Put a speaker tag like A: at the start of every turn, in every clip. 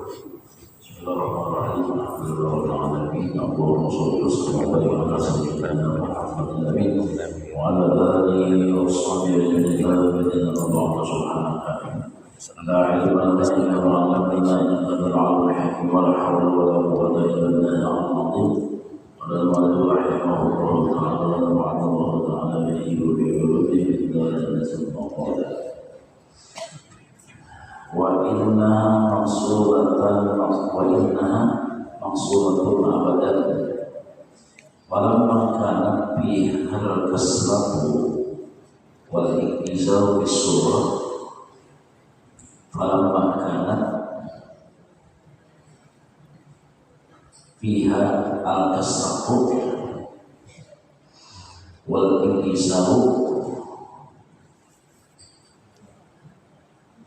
A: Bismillahirrahmanirrahim. Alhamdulillahirrahmanirrahim. Allahumma sholli wa sallim ala sayyidina Muhammadin nabi wa ala alihi wa sahbihi ajma'in. Allahumma subhanaka la ilma lana illa ma 'allamtana innaka antal 'alimul hakim. Wa la hawla wa la quwwata illa billahil 'aliyyil 'azim. Wa la rahimahullahu ta'ala wa ba'dahu ta'ala bihi wa bihi ila jannatil maqad. Wa inna maqsuratun abadan walamma kana fi hal kasratu wal iktizau bis surah walamma kana fiha al kasratu wal iktizau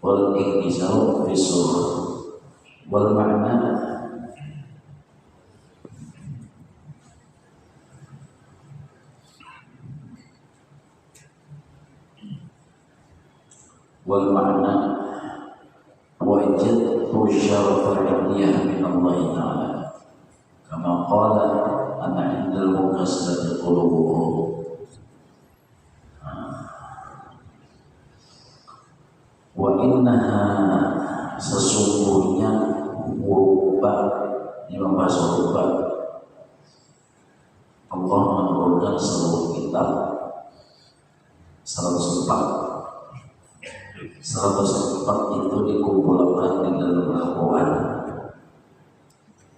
A: wal iktizau fi surah wal ma'na wajadtu syarafal ilmiyah min Allah Ta'ala kama qala ana indal mukasrati qulubuhum wa innaha sesungguhnya rubah ini membahas rubah Allah menurunkan seluruh kitab 104 itu dikumpulkan di dalam Al-Quran.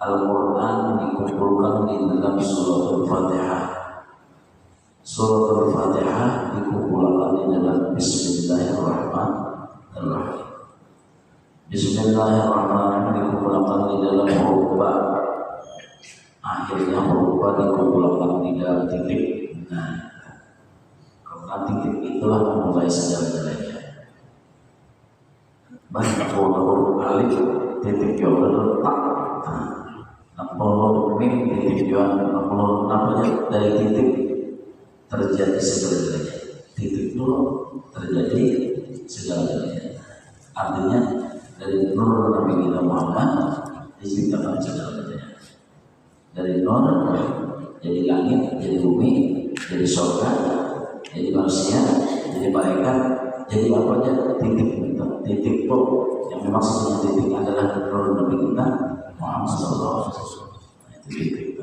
A: Al-Quran dikumpulkan di dalam Suratul Fatihah. Suratul Fatihah dikumpulkan di dalam Bismillahirrahmanirrahim. Bismillahirrahmanirrahim dikumpulkan di dalam rubah. Akhirnya rubah dikumpulkan di dalam titik. Nah, karena titik itulah memulai segala-galanya. Banyak huruf alif titik jawab letak. Huruf mim titik jawab, huruf namanya dari titik terjadi segala-galanya. Titik itu terjadi segala-galanya. Artinya dari nur Nabi kita Muhammad diciptakan segala-galanya. Dari nur jadi langit, jadi bumi, jadi surga, jadi manusia, jadi malaikat, jadi apa aja titik titik itu yang maksudnya titik adalah nur Nabi kita Muhammad sallallahu alaihi wasallam. Itu titik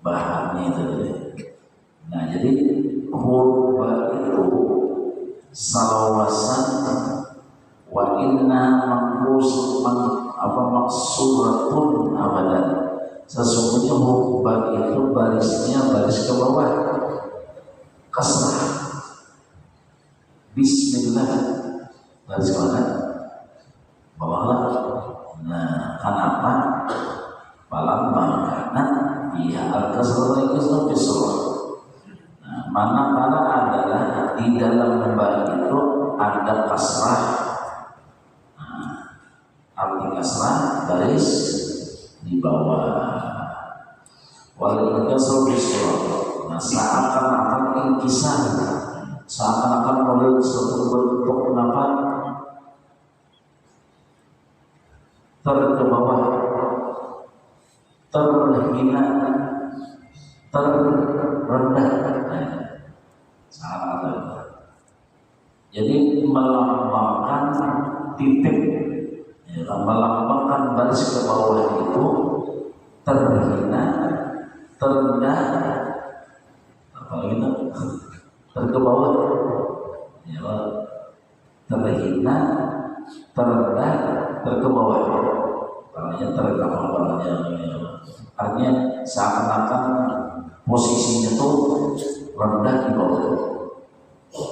A: bahannya itu. Nah, jadi huruf itu salawasan wa inna maksuratun abadan. Sesungguhnya huruf itu barisnya baris ke bawah kasrah. Bismillah baris mana? Bawahlah. Nah, kenapa? Falamma kana fiha al-kasratu fi surah. Nah, manakala adalah di dalam lembar itu ada kasrah. Nah, arti kasrah baris di bawah. Wal kasratu fi surah. Nah, seakan-akan ingkisar, seakan-akan oleh suatu bentuk nafas ke bawah, terhina, terendah, sangat. Jadi melambangkan titik, melambangkan baris ke bawah itu terhina, terendah, apalagi ke bawah, ya, terhina, terendah, ke bawah. Artinya terendah, artinya seakan-akan posisinya tuh rendah di bawah,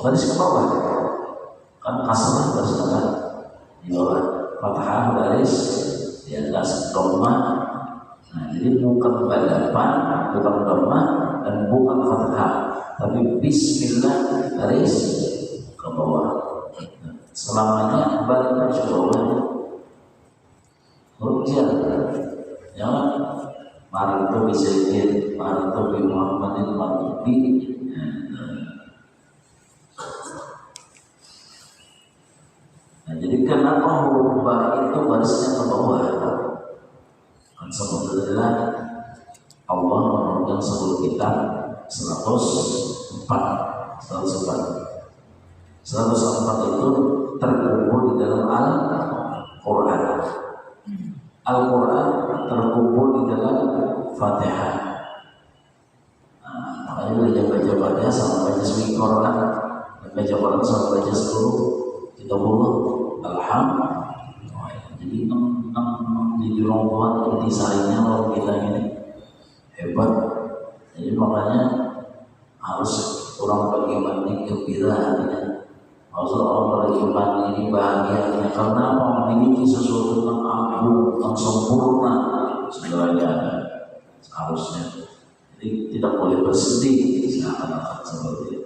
A: baris ke bawah. Kan kasrah baris di bawah, fathah baris di atas, dhamma. Nah, jadi bukan badapan, bukan dhamma, dan bukan fathah, tapi bismillah baris ke bawah. Selamanya baris ke bawah. Hujjah, ya, mari itu bisa jadi, mari itu bi Muhammadin mati. Nah, jadi kenapa huruf ba itu barisnya ke bawah? Kan sebetulnya Allah menurunkan seluruh kitab 104 itu terkumpul di dalam Al-Quran. Al-Quran terkumpul di dalam Fatihah. Makanya baca Fatihah sama baca surat Quran, baca Quran sama baca seluruh kitabullah. Alhamdulillah. Jadi 6 di rongkuan intisarinya orang kita ini hebat. Jadi makanya harus orang beriman ini gembira hatinya. Harus orang beriman ini bahagia karena memiliki sesuatu yang agung, yang sempurna segalanya seharusnya. Jadi tidak boleh bersedih seakan-akan seperti itu.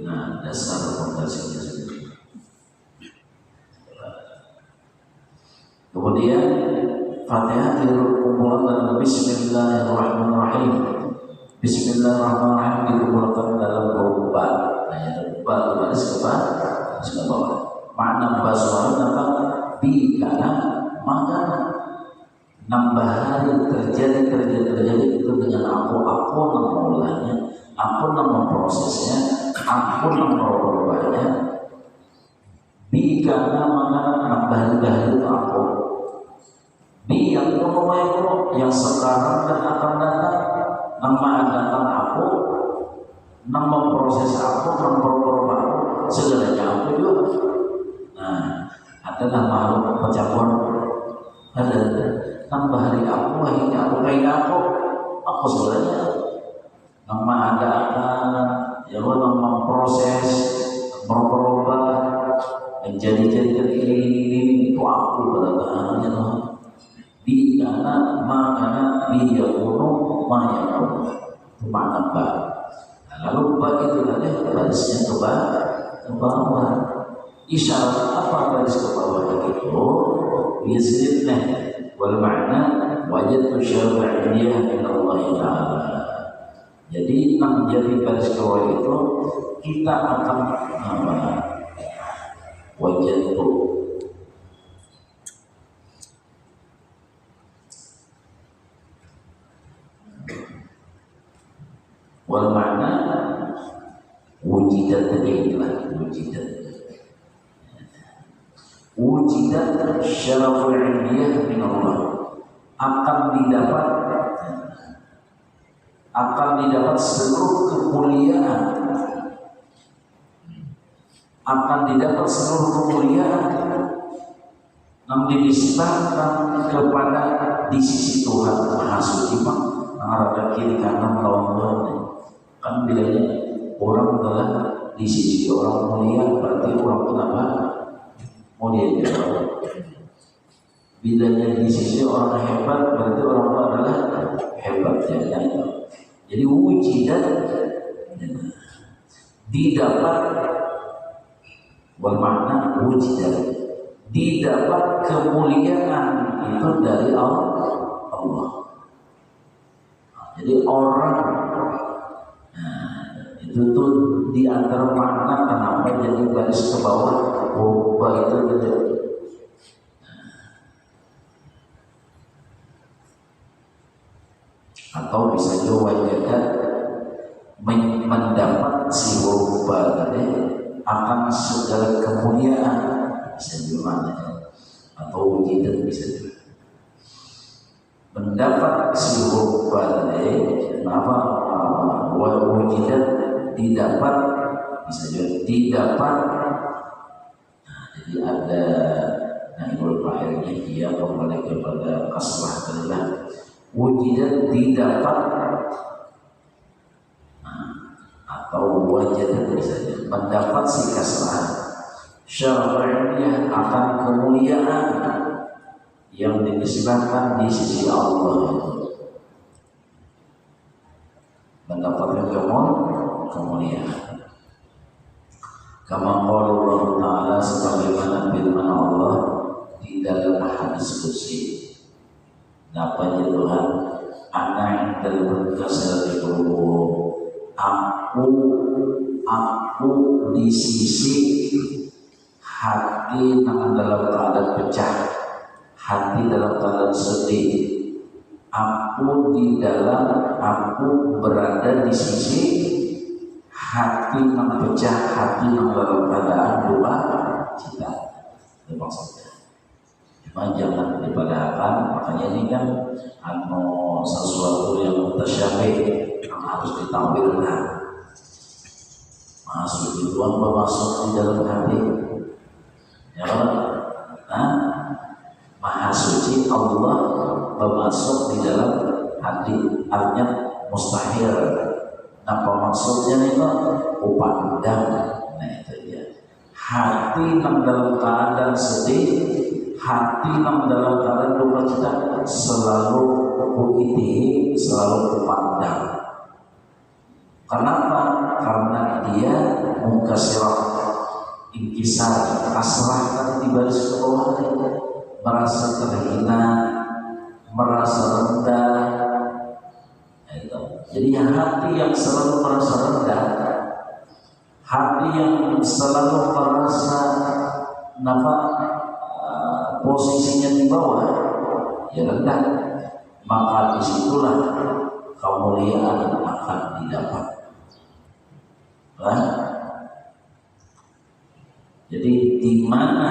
A: Nah, dasar fondasinya sendiri. Kemudian Fatihah dikumpulkan dalam Bismillahirrahmanirrahim. Bismillahirrahmanirrahim dikumpulkan dalam huruf ba. Nah, ba baris ke bawah. Makna ba suara apa? Bi karena maka nambah hari terjadi itu dengan aku nama mulanya, aku nama prosesnya, aku nama merubahnya. Bi karena maka nambah hari itu aku. Bi yang yang sekarang dan akan datang, nama datang aku, nama proses aku, nama merubah aku, segalanya aku juga. Nah, ada nama pencampur, ada tambah hari aku, hari aku, aku sebenarnya nama ada ya nama proses berubah menjadi ini itu aku beradaannya di karena makna dia kuno maya kuno itu makna ba. Lalu ba itu nanti barisnya ke bawah. Isyarat apa baris ke bawah itu? Biasanya wal makna wajadtu syar'iyah min Allah Ta'ala. Jadi menjadi baris ke bawah itu kita akan wajadtu wal makna wujidat syaraful ilmiyah min Allah, akan didapat seluruh kemuliaan, yang dinisbahkan kepada di sisi Tuhan Maha Suci. Mengarahkan kiri kanan melawan kan bilangnya orang adalah di sisi orang mulia, berarti orang kenapa mulia juga. Bilanya di sisi orang hebat, berarti orang itu adalah hebat ya. Jadi wujidat didapat bermakna wujidat didapat kemuliaan itu dari Allah. Jadi orang itu tuh di antara makna kenapa jadi baris ke bawah berubah itu gitu. Atau bisa juga wajahkan mendapat si berubah tadi akan segala kemuliaan, bisa juga atau wujidat bisa juga mendapat si berubah tadi apa wujidat didapat, bisa juga didapat. Nah, jadi ada naibul fa'ilnya dia kembali kepada kasrah adalah wujidat didapat, atau wajadat misalnya mendapat si kasrah syar'iyah akan kemuliaan yang dinisbahkan di sisi Allah, mendapatkan kemuliaan. Kama qala Allah Ta'ala, sebagaimana firman Allah di dalam hadis qudsi, Tuhan ana indal kasrati qulub, aku di sisi hati nang dalam keadaan pecah, hati dalam keadaan sedih. Aku berada di sisi hati nang pecah, hati nang dalam keadaan duka cita. Itu maksudnya. Cuma jangan dipadahkan, makanya ini kan sesuatu yang mutasyabih yang harus ditampilkan. Masuk itu apa masuk di dalam hati? Ya kan? Maha suci Allah bermasuk di dalam hati, artinya mustahil. Apa maksudnya itu? Upandang. Nah itu dia. Hati yang dalam keadaan sedih, hati yang dalam keadaan duka cita selalu kuitihi, selalu kupandang. Kenapa? Karena dia mungkasirah, inkisar, pasrah di baris bawah, merasa terhina, merasa rendah. Jadi hati yang selalu merasa rendah, hati yang selalu merasa posisinya di bawah, ya rendah, maka disitulah kemuliaan akan didapat. Jadi di mana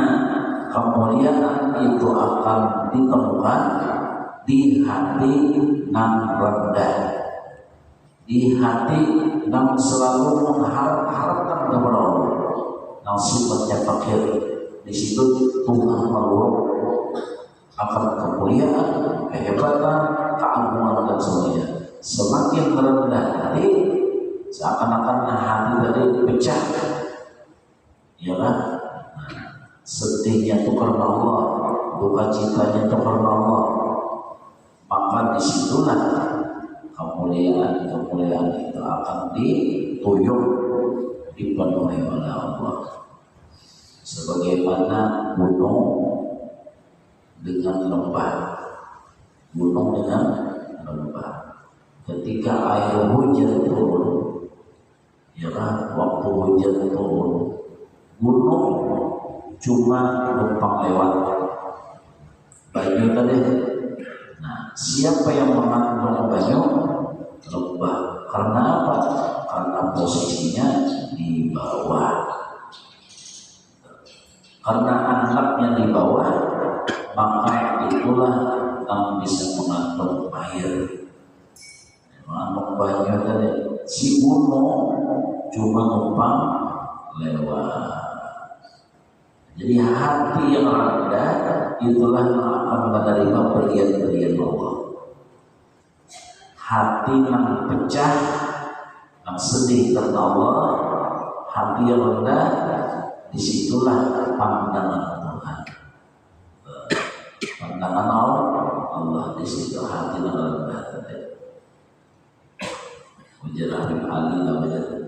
A: kemuliaan itu akan ditemukan? Di hati yang rendah, di hati yang selalu mengharapkan kepada Allah, yang sifatnya fakir. Di situ Tuhan meluruk akan kemuliaan, kehebatan, keagungan dan semuanya. Semakin rendah hati, seakan-akan hati tadi pecah, ya kan? Sedihnya itu karena Allah, duka citanya itu karena Allah. Maka disitulah kemuliaan itu akan dituyuk, dipenuhi oleh Allah. Sebagaimana gunung dengan lembah, ketika air hujan turun, ya kan, waktu hujan turun, gunung cuma numpang lewat banyu tadi. Nah, siapa yang mengandung banyu? Lembah. Karena apa? Karena posisinya di bawah. Karena anaknya di bawah, maka itulah yang bisa mengandung air, mengandung banyu tadi. Si gunung cuma numpang lewat. Jadi hati yang rendah itulah yang akan menerima berian-berian Allah. Hati yang pecah, yang sedih karena Allah, hati yang rendah, disitulah pandangan Tuhan. Pandangan Allah di situ hati yang rendah tadi. Ujarah Ali namanya.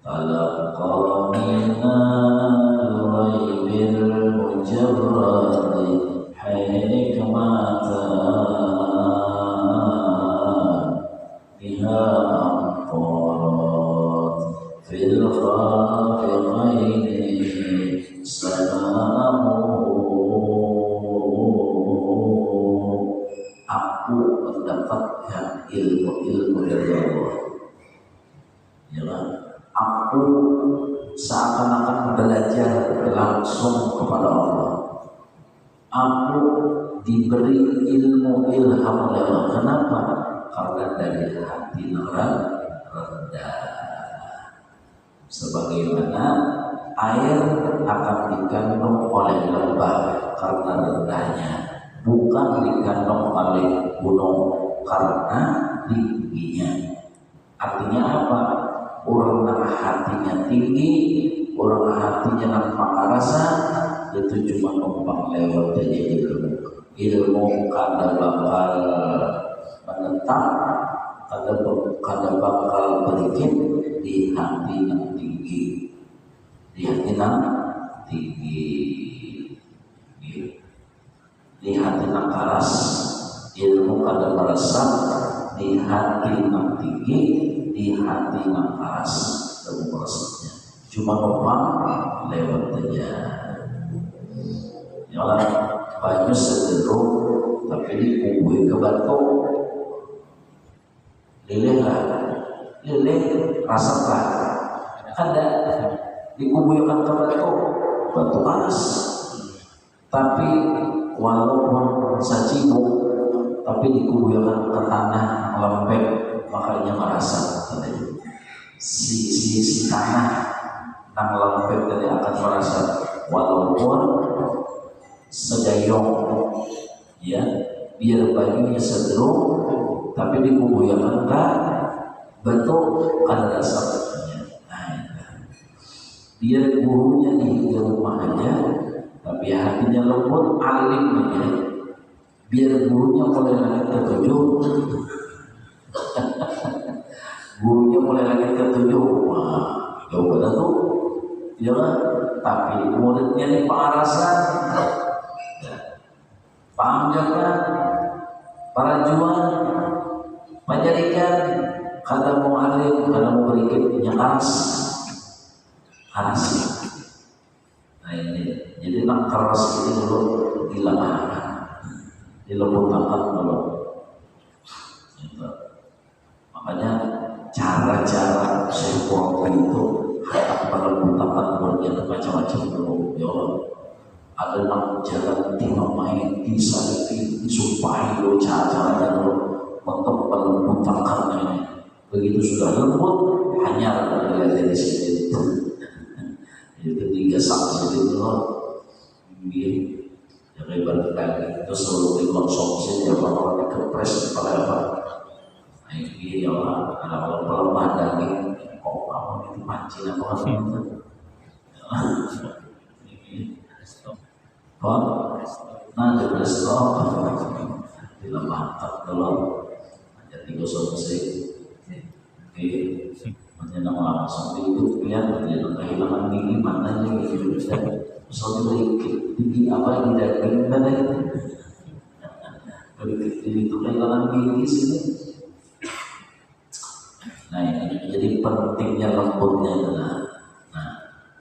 A: Talaqa minal ghaibil mujarradi hikmatan biha aqarat fil khafiqaini sanamu. Aku mendapatkan ilmu dari Allah. Aku seakan-akan belajar langsung kepada Allah. Aku diberi ilmu ilham oleh Allah. Kenapa? Karena dari hati yang rendah. Sebagaimana air akan dikandung oleh lembah karena rendahnya, bukan dikandung oleh gunung karena tingginya. Artinya apa? Orang yang hatinya tinggi, orang hatinya nampak rasa, itu cuma numpang lewat aja ilmu kada bakal menetap, kada bakal berikin di hati yang tinggi, di hati yang keras. Ilmu kada merasa di hati yang tinggi, di hati yang keras demokrasinya cuma numpang lewat aja ya lah banyak sederhana tapi dikubui ke batu leleh rasakan ada dikubui ke batu panas tapi walaupun sacibuk tapi dikubuykan ke tanah lembek makanya merasa si tanah nang lembek tadi akan merasa walaupun segayong ya biar bajunya sederhana tapi dikubuykan ke batu ada dasarnya. Biar gurunya di rumah aja tapi hatinya lembut alim aja biar gurunya mulai lagi tertuju gurunya mulai lagi tertuju wah jauh banget tuh ya kan tapi muridnya ini pengarasan panjangkan para jual panjarikan kada mau alim kada mau berikutnya keras. Nah ini, jadi nak keras ini dulu dilembutkan dulu. Gitu. Makanya cara-cara psikologi itu akan melembutkan berbagai macam-macam dulu. Ya Allah, ada nak jalan timah main disaliti, disumpahi dulu cara-caranya dulu untuk melembutkan ini. Begitu sudah lembut, hanya dari sini itu. Ketiga saksi itu ini yang ibarat kaki itu selalu dikonsumsi ya kalau dikepres kepala apa nah ini ya Allah ada pelemah daging kok apa itu mancing apa itu kok nah jadi stop dilemahkan dulu jadi konsumsi menyenang langsung itu lihat dia kehilangan gigi matanya gitu bisa soalnya gigi apa di daging mana itu kehilangan gigi sini. Nah ini jadi pentingnya lembutnya adalah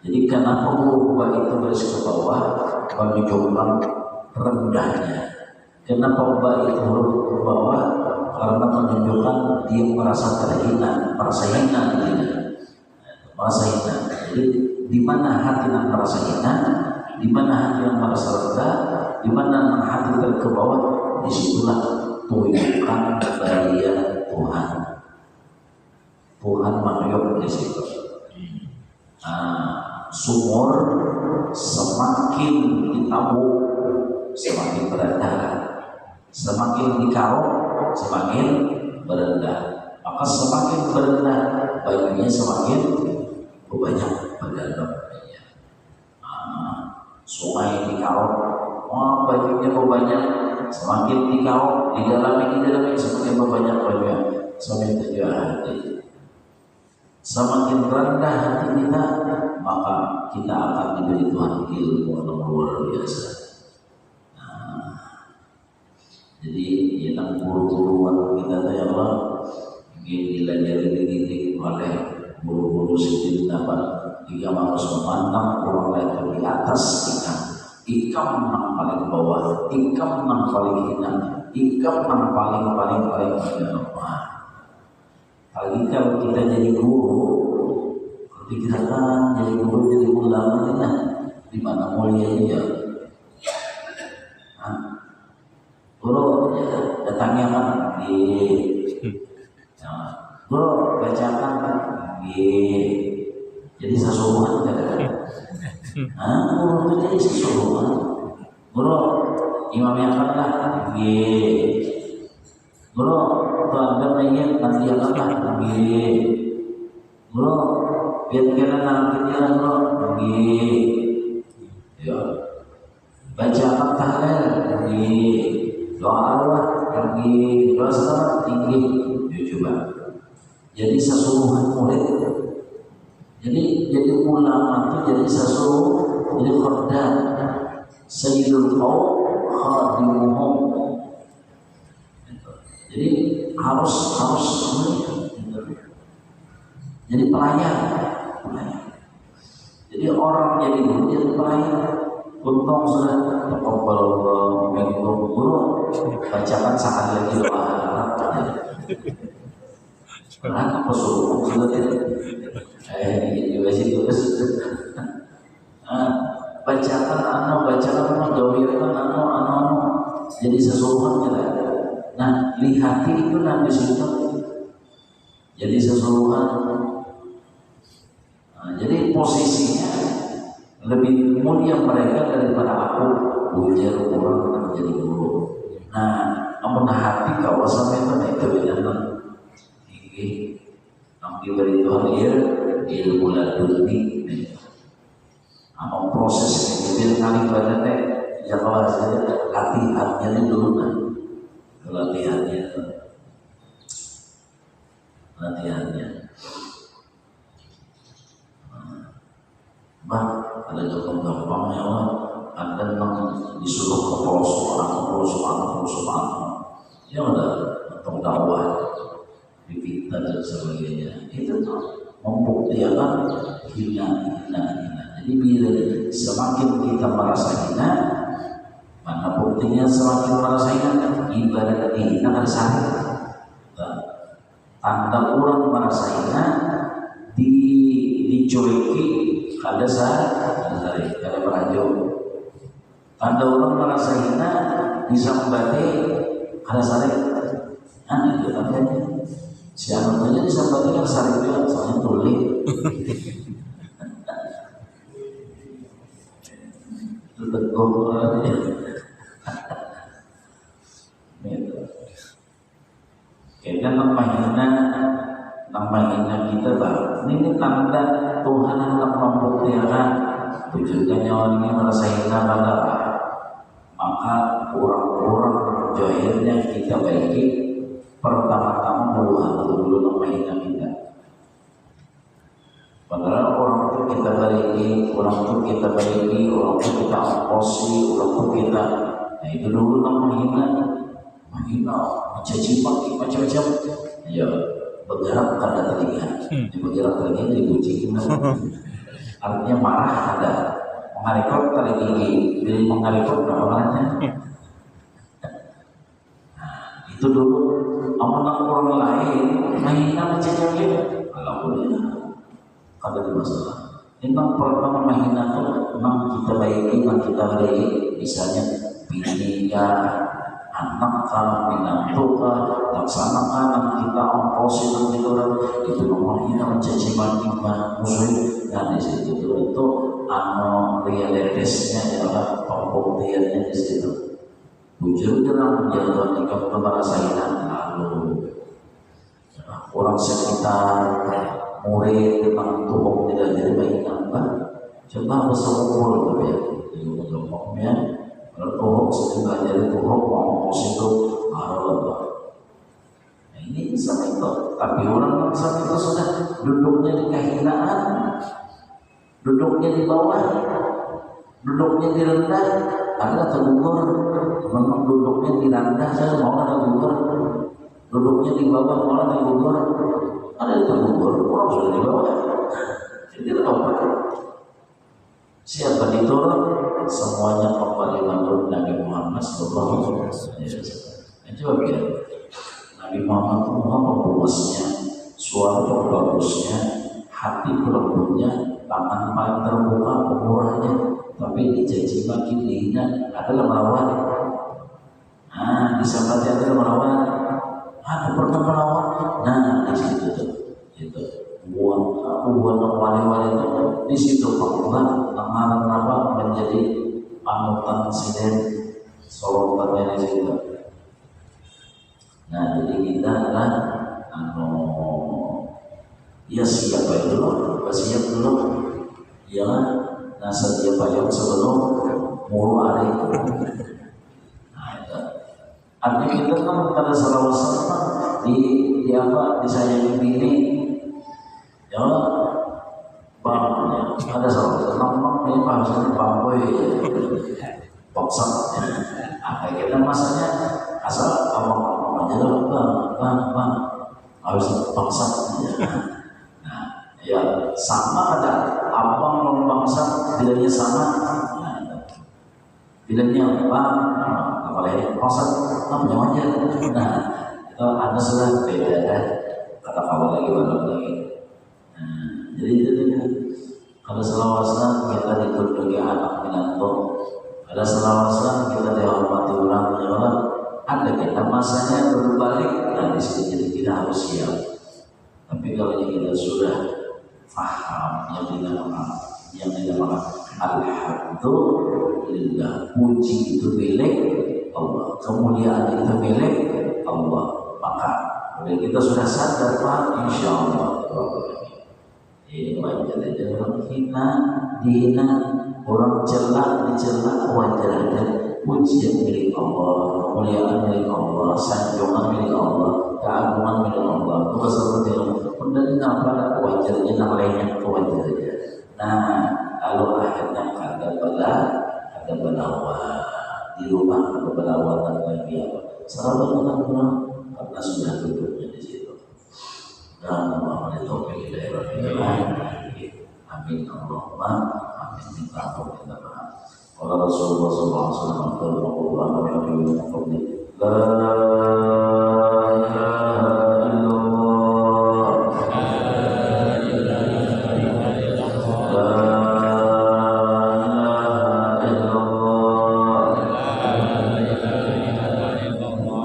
A: jadi kenapa berubah itu garis ke bawah menunjukkan rendahnya kenapa ubah itu huruf ke bawah karena menunjukkan dia merasa terhina, merasa hina. Jadi di mana hati yang merasa hina, di mana hati yang merasa rendah, di mana hati terkebawah, disitulah tunjukkan daya Tuhan. Tuhan menunjuk di situ. Sumur semakin ditabuk, semakin berendah, semakin dikaruk. Semakin berendah, maka semakin berendah bajunya semakin banyak berdalamnya. Sungai dikarok, bajunya banyak, semakin dikarok di dalamnya semakin banyak bajunya, semakin terjual hati. Semakin rendah hati kita, maka kita akan diberi Tuhan ilmu yang luar biasa. Jadi yang guru-guruan kita tuh ya Allah ingin dilajari dididik oleh guru-guru sendiri dapat jika harus memandang orang lain di atas ikam yang paling bawah, ikam yang paling hina, ikam yang paling bawah. Lagi kalau kita jadi guru, dikirakan jadi guru jadi ulama ini di mana mulianya ya? Guru datangnya kan di guru bacakan di jadi sasuruhan guru itu jadi sasuruhan guru imam yang kan di guru tuan namanya nanti yang kan di guru biar nanti dia guru di ya bacakan tahlil di doa Allah tinggi, doa salat tinggi, coba. Jadi sasuruhan murid. Jadi ulama itu jadi sasuruh, jadi khordam. Sayyidul qaum khadimuhum. Jadi harus jadi pelayan. Jadi orang jadi guru jadi pelayan. Untung sudah taqabbalallahu minkum guru, bacakan sekali lagi doa Arab. Karena apa suruh sudah tidak? Ini masih terus. Bacakan gawirkan anu. Jadi sesuatu kita. Nah, lihati itu nanti situ. Jadi sesuatu. Jadi posisinya lebih mulia mereka daripada aku ujar orang menjadi guru. Nah, amun hati kawasan itu bedana. Ini yang diberi Tuhan ilmu laduni. Amun proses ini kali badannya ya kalau saya latihannya dulu kan. Latihannya. Bang, ada gampang ya Allah. Anda memang disuruh ke perusahaan. Ya udah, untuk dakwah, dipinta dan sebagainya. Itu membuktikan hina. Jadi bila semakin kita merasa hina, mana buktinya semakin merasa hina? Ibarat hina kan sahih. Tanda orang merasa hina dicueki ada sehari ada berajo. Tanda orang merasa hina disambati ada sehari. Itu namanya. Siapa saja disambati kan sehari itu soalnya tulis. Itu teguh aja. Kita nama hina kita bang. Ini tanda Tuhan yang membuktikan wujudnya orang ini merasa hina pada maka orang-orang jahilnya kita baiki pertama-tama dulu nama hina kita. Padahal orang itu kita baiki, orang itu kita ongkosi, orang itu kita. Nah itu dulu nama hina, mencaci maki macam-macam. Ya. Bergerak karena telinga, bergerak telinga jadi kucing. Artinya marah ada, mengarikot tali gigi, jadi mengarikot namanya. Nah, itu dulu amanah orang lain, mahina mencecoknya. Alhamdulillah, kada ada masalah. Memang pertama mahina itu memang kita baiki, memang kita baiki, misalnya bininya. Anak kalau pindah laksanakan kita ongkosin itu nomornya mencaci maki musuh dan di situ itu realitasnya adalah pembuktiannya di situ. Bujur dalam menjadi nikah merasa hina lalu orang sekitar murid tentang tuhuk tidak jadi baik apa coba bersekongkol ya itu gampangnya. Kalau tuhuk sudah jadi tuhuk mau situ harus. Nah ini sama itu. Tapi orang sama itu sudah duduknya di kehinaan, duduknya di bawah, duduknya di rendah. Ada tergugur, memang duduknya di rendah saya mau ada tergugur, duduknya di bawah mau ada tergugur, ada tergugur orang sudah di bawah. Jadi apa? Siapa diturun? Semuanya kembali menurut Nabi Muhammad Sallallahu Alaihi Wasallam. Coba lihat Nabi Muhammad itu apa puasnya, suara bagusnya, hati lembutnya, tangan paling terbuka, pemurahnya, tapi dicaci maki dihina adalah melawan. Disambati adalah melawan. Ada pernah melawan. Nah di situ tuh, itu buat wali-wali itu di situ Allah amalan apa menjadi panutan sinen sorotannya di situ. Nah jadi kita adalah ya siapa dulu, siap dulu, ya nah setiap payung sebelum mulu ada itu. Nah itu artinya kita kan pada salah di apa disayangi diri. Ya, bang, ada salah satu ini bahasanya bangboy, paksa. Kita masanya asal abang aja lah, bang, harus paksa. Nah, sama ada abang non bangsa bilangnya sama, nah, bilangnya apa, apalagi pasar namanya wajar. Nah itu ada sudah beda kan, kata kawan lagi baru lagi. Nah, jadi itu kan kalau selawasnya kita dituduki anak minanto, ada selawasnya kita dihormati ulama orang, ada kita masanya berbalik, nah di sini jadi kita harus siap. Tapi kalau kita sudah paham yang dinamakan alhamdulillah, puji itu milik Allah, kemuliaan itu milik Allah, maka kalau kita sudah sadar Pak, insya Allah wajar aja orang hina, dihina, orang celak, dicela, wajar aja. Pujian milik Allah, kemuliaan milik Allah, sanjungan milik Allah, keagungan milik Allah. Itu seperti itu. Kemudian apa? Wajarnya namanya wajar aja. Nah, kalau akhirnya ada balawa di rumah, ada balawa lagi apa? Sahabat orang karena sudah duduknya di situ. Dan Allah taufiq amin Allahumma amin, minta ampun minta maaf. Qala Rasulullah sallallahu alaihi wasallam, la